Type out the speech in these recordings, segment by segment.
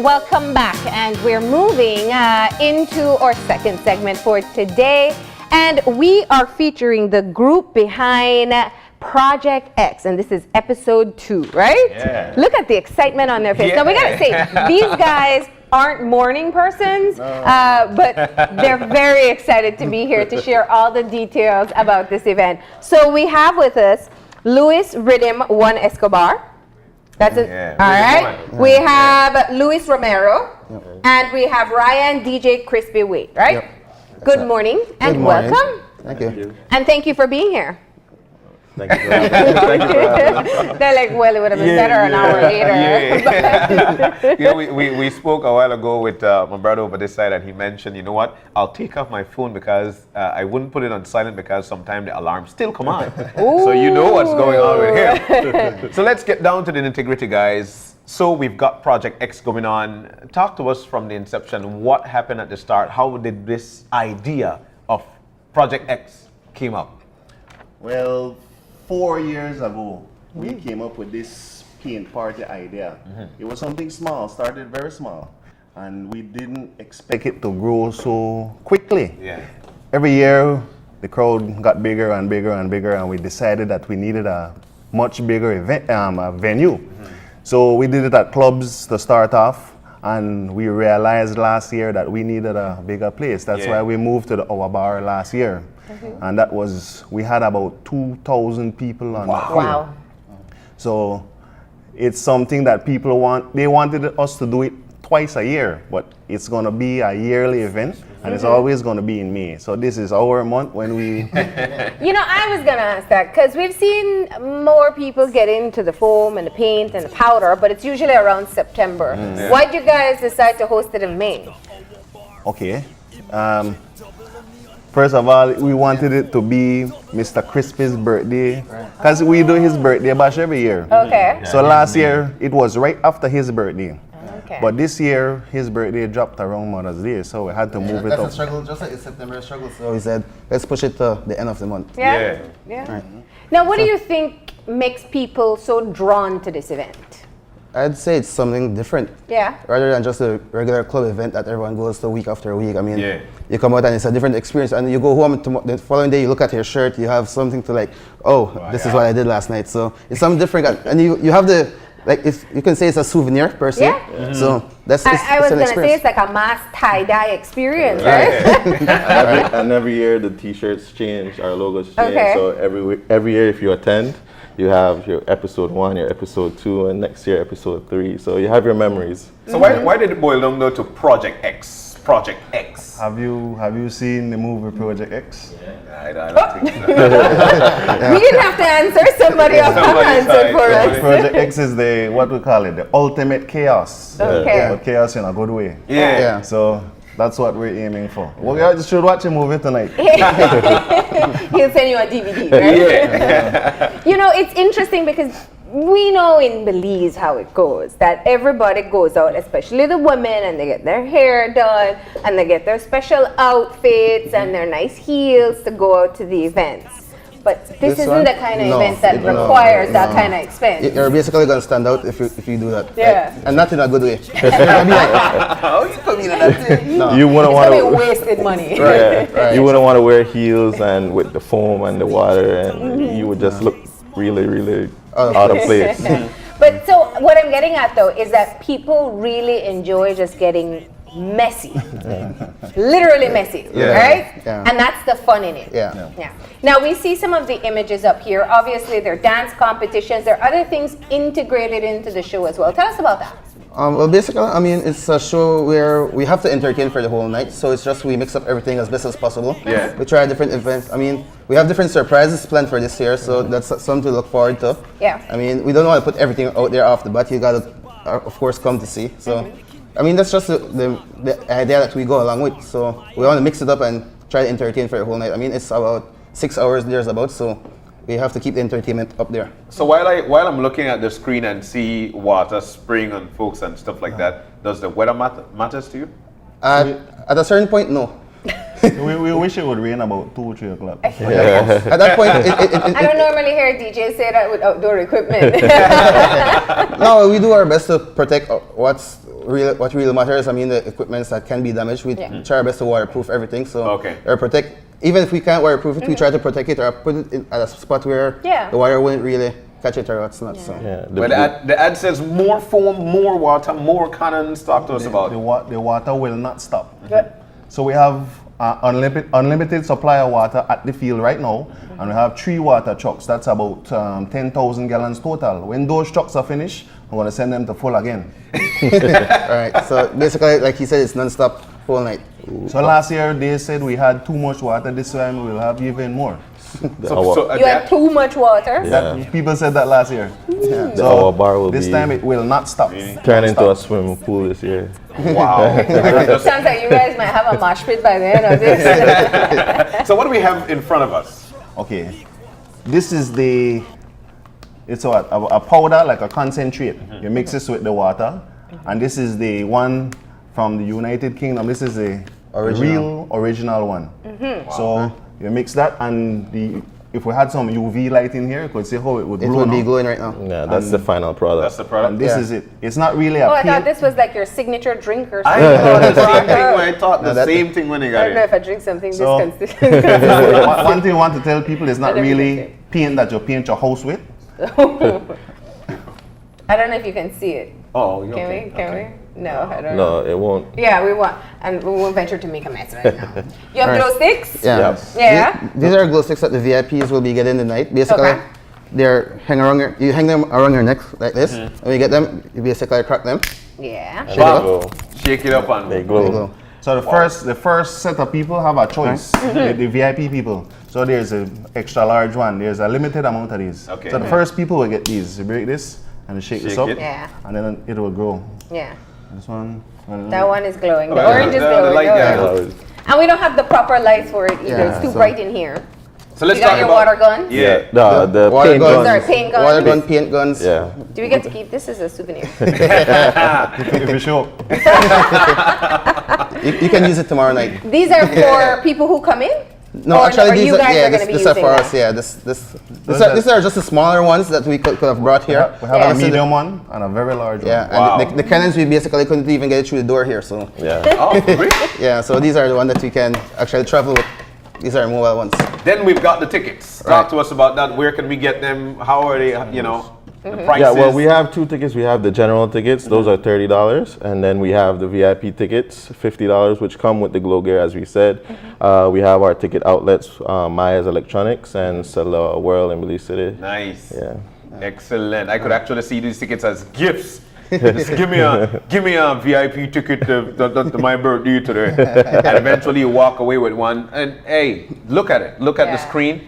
welcome back, and we're moving into our second segment for today, and we are featuring the group behind Project X, and this is episode 2, right? Yeah. Look at the excitement on their face. Yeah. Now we gotta say, these guys aren't morning persons, but they're very excited to be here to share all the details about this event. So we have with us Riddim, one Escobar. That's it. Yeah, all right. We have Luis Romero, and we have Ryan DJ Crispy Waite, right? Yep. Good morning and welcome. Thank you. And thank you for being here. Thank you. Thank you for having me. They're like, well, it would have been better an hour later. Yeah, we spoke a while ago with my brother over this side, and he mentioned, you know what, I'll take off my phone because I wouldn't put it on silent because sometimes the alarms still come on. So you know what's going on with here. So let's get down to the nitty-gritty, guys. So we've got Project X going on. Talk to us from the inception. What happened at the start? How did this idea of Project X came up? Well, 4 years ago, we came up with this paint party idea. It was something small, started very small, and we didn't expect it to grow so quickly. Yeah. Every year, the crowd got bigger and bigger and bigger, and we decided that we needed a much bigger event, venue. So we did it at clubs to start off, and we realized last year that we needed a bigger place. That's why we moved to our bar last year. And that was, we had about 2,000 people on that field. Wow. So it's something that people want. They wanted us to do it twice a year, but it's going to be a yearly event, and it's always going to be in May. So this is our month when we... You know, I was going to ask that because we've seen more people get into the foam and the paint and the powder, but it's usually around September. Why did you guys decide to host it in May? Okay. First of all, we wanted it to be Mr. Crispy's birthday, because we do his birthday bash every year. Okay. So last year, it was right after his birthday. Okay. But this year, his birthday dropped around Mother's Day, so we had to move it That's up. a struggle, just like it's September struggle. So we said, let's push it to the end of the month. Yeah. Right. Now, what do you think makes people so drawn to this event? I'd say it's something different. Yeah. Rather than just a regular club event that everyone goes to week after week. I mean, Yeah. you come out and it's a different experience, and you go home the following day, you look at your shirt, you have something to like, this is what I did last night. So it's something different, and you have the, like, if you can say it's a souvenir per se. Yeah. So that's I was an going to say experience. it's like a mass tie-dye experience, right? And every year the T-shirts change, our logos change. Okay. So every year if you attend, you have your episode 1, your episode 2, and next year episode 3. So you have your memories. So why did it boil down though to Project X? Project X. Have you seen the movie Project X? I don't think so. We didn't have to answer. Somebody else answered for us. Project X is what we call it, the ultimate chaos. Okay. But chaos in a good way. Yeah. So that's what we're aiming for. We should watch a movie tonight. He'll send you a DVD, right? Yeah. You know, it's interesting because we know in Belize how it goes, that everybody goes out, especially the women, and they get their hair done, and they get their special outfits and their nice heels to go out to the events. But this isn't one? the kind of No, event that no, requires that no. kind of expense. You're basically gonna stand out if you do that. Yeah. Right? And not in a good way. You're gonna be like, Oh, you put me in that too. no. You wouldn't It's want gonna be to. wasted money. Yeah. You wouldn't want to wear heels and with the foam and the water, and you would just look really, really out of place. But so what I'm getting at though is that people really enjoy just getting messy, literally messy, right? Yeah. And that's the fun in it. Yeah. Now we see some of the images up here. Obviously, there are dance competitions. There are other things integrated into the show as well. Tell us about that. Well, basically, I mean, it's a show where we have to entertain for the whole night. So it's just we mix up everything as best as possible. Yeah. We try different events. I mean, we have different surprises planned for this year, so that's something to look forward to. Yeah. I mean, we don't want to put everything out there off the bat. You gotta, of course, come to see. So, I mean, that's just the idea that we go along with. So we want to mix it up and try to entertain for the whole night. I mean, it's about 6 hours there's about, so we have to keep the entertainment up there. So while I'm looking at the screen and see water spraying on folks and stuff like that, does the weather matters to you? At a certain point, no. we wish it would rain about 2 or 3 o'clock. At that point, I don't normally hear DJs say that with outdoor equipment. no, we do our best to protect what's what really matters, I mean, the equipments that can be damaged, we try our best to waterproof everything. So or protect, even if we can't waterproof it, we try to protect it or put it at a spot where the water wouldn't really catch it or what's not. So. But the ad says more foam, more water, more cannons. Talk to us about the water will not stop. So we have unlimited supply of water at the field right now, and we have 3 water trucks. That's about 10,000 gallons total. When those trucks are finished, I'm going to send them to full again. Alright, so basically, like he said, it's non-stop whole night. So last year they said we had too much water. This time we'll have even more. You had too much water? People said that last year. So our bar will this time it will not stop. Turn into a swimming pool this year. Wow. Sounds like you guys might have a mosh pit by the end of this. So what do we have in front of us? Okay, this is it's a powder, like a concentrate. You mix this with the water, and this is the one from the United Kingdom. This is the real original one. So you mix that, and if we had some UV light in here, you could see how it would glow. It would be glowing right now. Yeah, that's the final product. That's the product. And this is it. It's not really a I paint. thought this was like your signature drink or I something. thought the same thing when I thought the same thing when I I got don't know it. if I drink something So- this consistent. One thing I want to tell people is not I don't really think paint that you paint your house with. I don't know if you can see it. Oh, Can we? Can we? No, I don't know. No, it won't. Yeah, we want, and we won't venture to make a mess right now. You have glow sticks? Yeah. Yeah. These are glow sticks that the VIPs will be getting tonight. Basically, Okay. they're you hang them around your neck like this. When you get them, you basically crack them. Yeah. They glow. Shake it up and They They glow. glow. So the first set of people have a choice, the VIP people. So there's an extra large one. There's a limited amount of these. Okay. So the first people will get these. You break this and you shake this Shake up, it. Yeah. and then it will grow. Yeah. This one. That one is glowing. The Okay, orange is the glowing. light, alright. Uh, And we don't have the proper lights for it either. Yeah, It's too so- bright in here. so let's You got talk your about water gun? Yeah. the water paint guns. These are guns. paint guns. Water gun, paint guns. Yeah. Do we get to keep this as a souvenir? If you show. You can use it tomorrow night. These are for people who come in? No, Or actually, you these guys are are gonna be this are using for that? us. Yeah, these are just the smaller ones that we could have brought here. We have Yeah. a medium one and a very large Yeah, one. Wow. and the cannons we basically couldn't even get it through the door here. So Yeah. Oh, really? yeah, so these are the ones that we can actually travel with. These are mobile ones. Then we've got the tickets. Talk to us about that. Where can we get them? How are they? You know, the prices. Yeah, well, we have 2 tickets. We have the general tickets; those are $30, and then we have the VIP tickets, $50, which come with the glow gear, as we said. We have our ticket outlets, Maya's Electronics and Cellular World in Belize City. Nice. Yeah. Excellent. I could actually see these tickets as gifts. Just give me a VIP ticket to my birthday today, and eventually you walk away with one. And hey, look at it. Look at the Yeah. screen.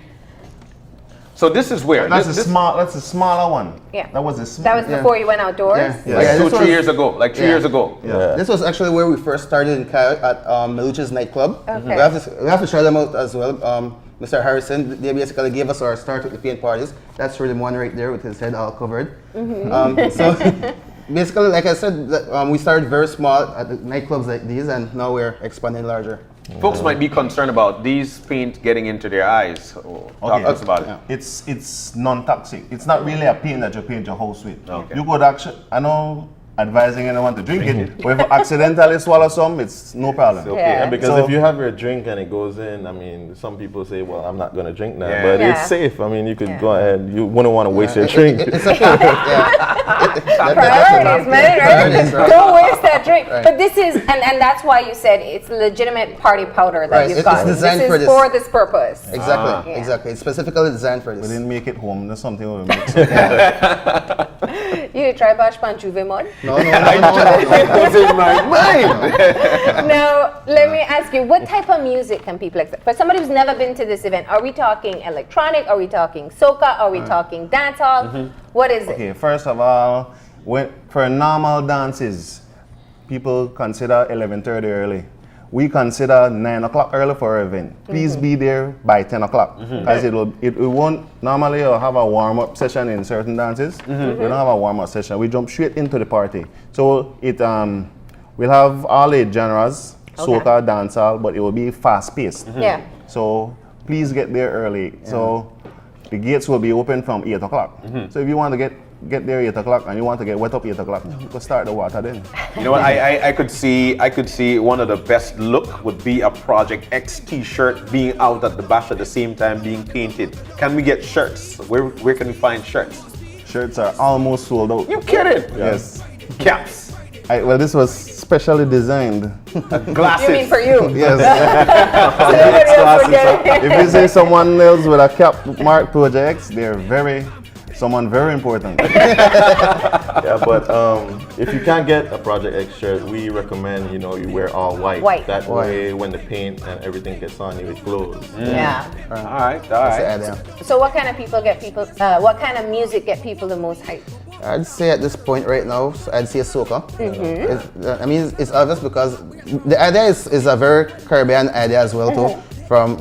So this is where That's this, That's a smaller one. Yeah. That was a small. That was before you went outdoors? Yeah. like Yeah, two, this 3 was- years ago. Like 3 Yeah. years ago. Yeah. This was actually where we first started in Coyote at Melucha's nightclub. Okay. We have to shout them out as well. Mr. Harrison, they basically gave us our start with the paint parties. That's Riddim one right there with his head all covered. So basically, like I said, we started very small at the nightclubs like these, and now we're expanding larger. Folks might be concerned about these paint getting into their eyes. Talk to us about it. Yeah. It's non-toxic. It's not really a paint that you paint your house with. Okay. You could actually, I know, advising anyone to drink it, but if you accidentally swallow some, it's no problem. Okay. Yeah. Yeah, because So- if you have your drink and it goes in, I mean, some people say, well, I'm not going to drink that. Yeah. But Yeah. it's safe. I mean, you could Yeah. go ahead. You wouldn't want to waste your drink. It's okay. Yeah. Priorities, man, Priorities, right? right. Don't waste that drink. Right. But this is, and that's why you said it's legitimate party powder that Right, you've it's got. designed This for is this. for this purpose. Exactly. Yeah. Exactly. It's specifically designed for We this. didn't make it home. There's something we make. You try Bash Pan Juve mod? No. It was in my mind. Now, let me ask you, what type of music can people expect? For somebody who's never been to this event, are we talking electronic? Are we talking soca? Are we talking dancehall? What is it? Okay, first of all, for normal dances, people consider 11:30 early. We consider 9 o'clock early for our event. Please be there by 10 o'clock. Because it won't, normally you'll have a warm-up session in certain dances. We don't have a warm-up session. We jump straight into the party. So we'll have all the genres, soca, dancehall, but it will be fast-paced. Yeah. So please get there early. So the gates will be open from 8 o'clock. So if you want to get get there 8 o'clock and you want to get wet up 8 o'clock, go start the water then. You know what? I could see one of the best look would be a Project X T-shirt being out at the bash at the same time being painted. Can we get shirts? Where can we find shirts? Shirts are almost sold out. You kidding? Yes. Caps, Well, this was specially designed. glasses. You mean for you? Yes. So nobody else will get it. If you see someone else with a cap marked Project X, they're someone very important. Yeah, but if you can't get a Project X shirt, we recommend you wear all white. White. That way, when the paint and everything gets on you, it glows. Yeah. All right. So what kind of what kind of music get people the most hyped? I'd say at this point right now, I'd say soca. It's obvious because the idea is a very Caribbean idea as well too,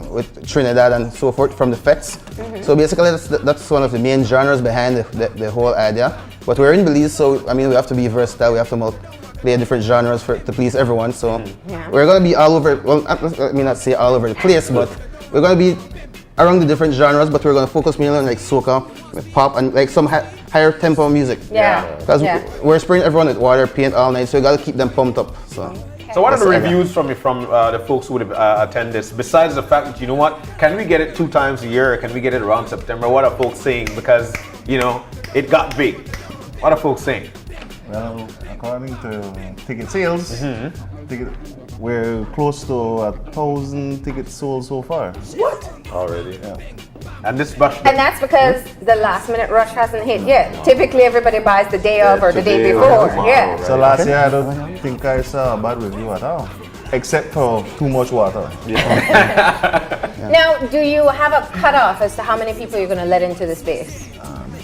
with Trinidad and so forth, from the fets. So basically that's one of the main genres behind the whole idea. But we're in Belize, so we have to be versatile. We have to play different genres to please everyone. So we're gonna be all over. Well, let me not say all over the place, but we're gonna be around the different genres. But we're gonna focus mainly on like soca, with pop, and like some higher tempo music. Yeah. Because we're spraying everyone with water, paint all night, so we gotta keep them pumped up. So what are the reviews from the folks who would attend this? Besides the fact that, can we get it 2 times a year? Or can we get it around September? What are folks saying? Because, it got big. What are folks saying? Well, according to ticket sales, we're close to 1,000 tickets sold so far. What? Already. Yeah. And this bash. And that's because the last minute rush hasn't hit yet. Typically everybody buys the day of or the day today or before. tomorrow, Yeah. right? So last year I don't think I saw a bad review at all, except for too much water. Now, do you have a cutoff as to how many people you're going to let into the space?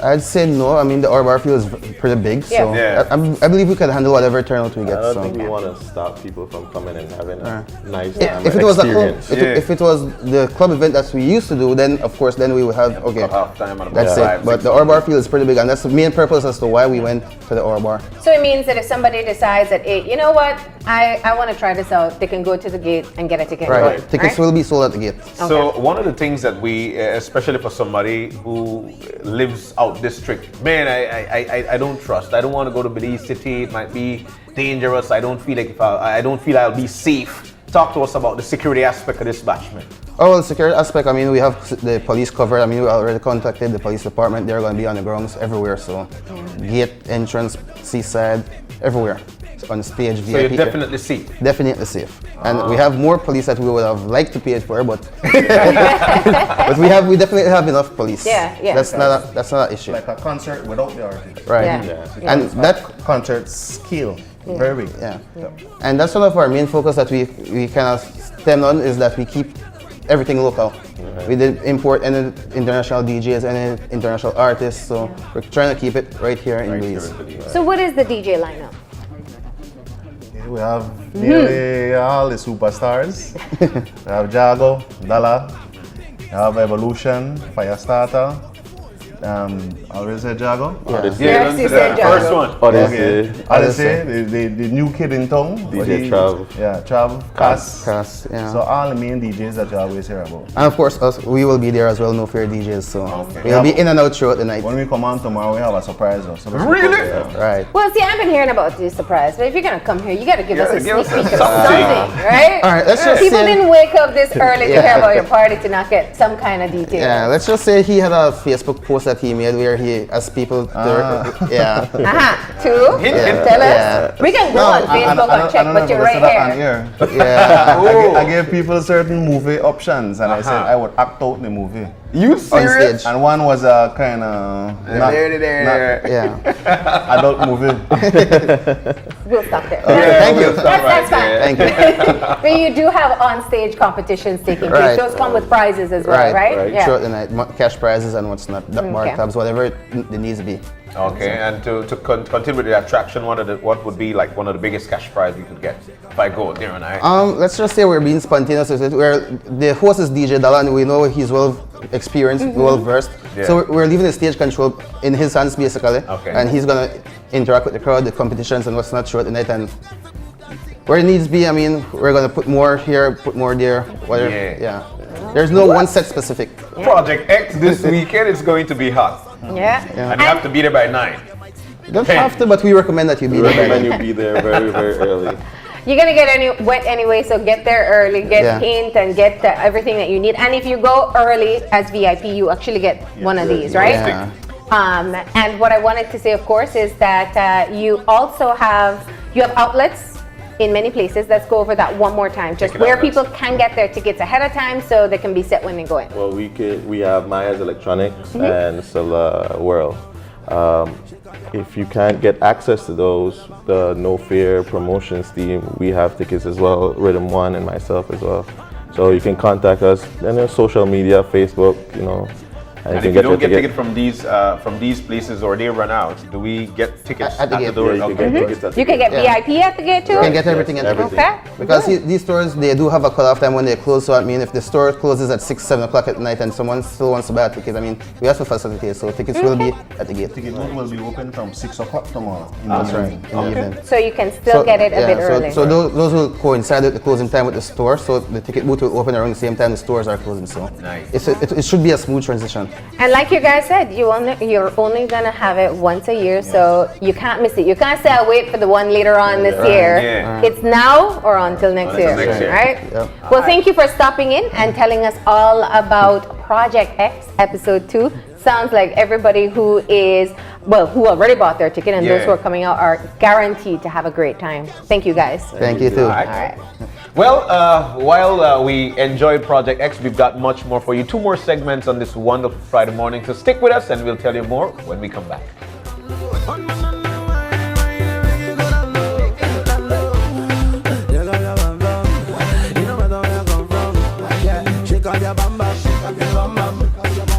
I'd say no. The Orbar field is pretty big, so Yeah. I believe we can handle whatever turnout we get. I don't So. think we want to stop people from coming and having a nice If it was a club, experience. if it was the club event that we used to do, then of course we would have Half time and that's about it. But the Orbar field is pretty big, and that's the main purpose as to why we went to the Orbar. So it means that if somebody decides at 8, you know what, I want to try this out, they can go to the gate and get a ticket. Right. Tickets will be sold at the gate. So one of the things that we, especially for somebody who lives out district, man, I don't trust. I don't want to go to Belize City. It might be dangerous. I don't feel like I'll be safe. Talk to us about the security aspect of this bash, man. Oh, well, the security aspect, we have the police covered. We already contacted the police department. They're going to be on the grounds everywhere. So, gate, entrance, seaside, everywhere. On stage, So you're definitely safe. Definitely safe. And we have more police that we would have liked to pay for, but but we definitely have enough police. Yeah. That's not an issue. Like a concert without the artist. Right. Yeah. And that Concert skill, very big. yeah. And that's one of our main focus that we kind of stem on, is that we keep everything local. We didn't import any international DJs, any international artists, so we're trying to keep it right here in Belize. So what is the DJ lineup? We have nearly all the superstars. We have Jago, Dala, we have Evolution, Firestarter. Always say Jago. Odyssey. Yes, you said Jago. First one. Odyssey. Odyssey, the new kid in town. DJ Trav. Yeah, Trav, Cass. Yeah. So all the main DJs that you always hear about. And of course, we will be there as well, No Fear DJs, so we'll be in and out throughout the night. When we come on tomorrow, we have a surprise. So Really? Right. Well, see, I've been hearing about this surprise, but if you're going to come here, you got to give us a give us sneak peek of something. something, right? All right, let's just People say, didn't wake up this early to hear about your party to not get some kind of detail. yeah, let's just say he had a Facebook post that he made where he asked people to, yeah. Two? Hint. Tell us. Yeah. We can go on Facebook and check, but you're right here. Yeah. I gave people certain movie options, and I said I would act out the movie. You On serious? stage. And one was a kind of Yeah. adult movie. We'll stop there. Thank you. That's fine. Thank you. But you do have on-stage competitions taking place. Right. Those come with prizes as well, right? Yeah. Throughout the night, cash prizes and what's not, mark tabs, whatever it needs to be. Okay, and to continue with the attraction, what would be like one of the biggest cash prize we could get if I go there and I? Let's just say we're being spontaneous with it. The host is DJ Dalla, and we know he's well experienced, well versed. Yeah. So we're leaving the stage control in his hands basically. Okay. And he's gonna interact with the crowd, the competitions, and what's not throughout the night. And where it needs to be, we're gonna put more here, put more there, whatever. Yeah. Yeah. There's no one set specific. Project X this weekend is going to be hot. Yeah. And you have to be there by 9. You don't have to, but we recommend that you be We there. recommend you be there very, very early. You're gonna get wet anyway, so get there early, get Yeah. paint and get everything that you need. And if you go early as VIP, you actually get one of these, right? Yeah. And what I wanted to say, of course, is that you also have outlets in many places. Let's go over that one more time, just Ticket where outlets. people can get their tickets ahead of time so they can be set when they go in. Well, we have Maya's Electronics and Silla World. If you can't get access to those, the No Fear promotions team, we have tickets as well, Riddim 1 and myself as well. So you can contact us on social media, Facebook, and And if you don't get tickets from these places or they run out, do we get tickets At the gate. door? Yeah, you can get tickets at the You can gate. get Yeah. VIP at the gate too? You can get everything at the everything. Okay. Because these stores, they do have a cutoff time when they close. So I mean, if the store closes at 6, 7 o'clock at night and someone still wants to buy a ticket, I mean, we have to facilitate. So tickets will be at the gate. Ticket booth will be open from 6 o'clock tomorrow. That's right, in the evening. So you can still get it a bit early. So those will coincide with the closing time with the store. So the ticket booth will open around the same time the stores are closing. So Nice. it should be a smooth transition. And like you guys said, you're only gonna have it once a year, so you can't miss it. You can't say I'll wait for the one later on this year. Yeah. It's now or until next Until year, next year. right? Yep. Well, thank you for stopping in and telling us all about Project X Episode 2. Sounds like everybody who already bought their ticket and those Yeah. who are coming out are guaranteed to have a great time. Thank you guys. Thank you too. All right. All right. Well, while we enjoyed Project X, we've got much more for you. 2 more segments on this wonderful Friday morning. So stick with us and we'll tell you more when we come back. Shake up your bam bam, shake up your bam bam.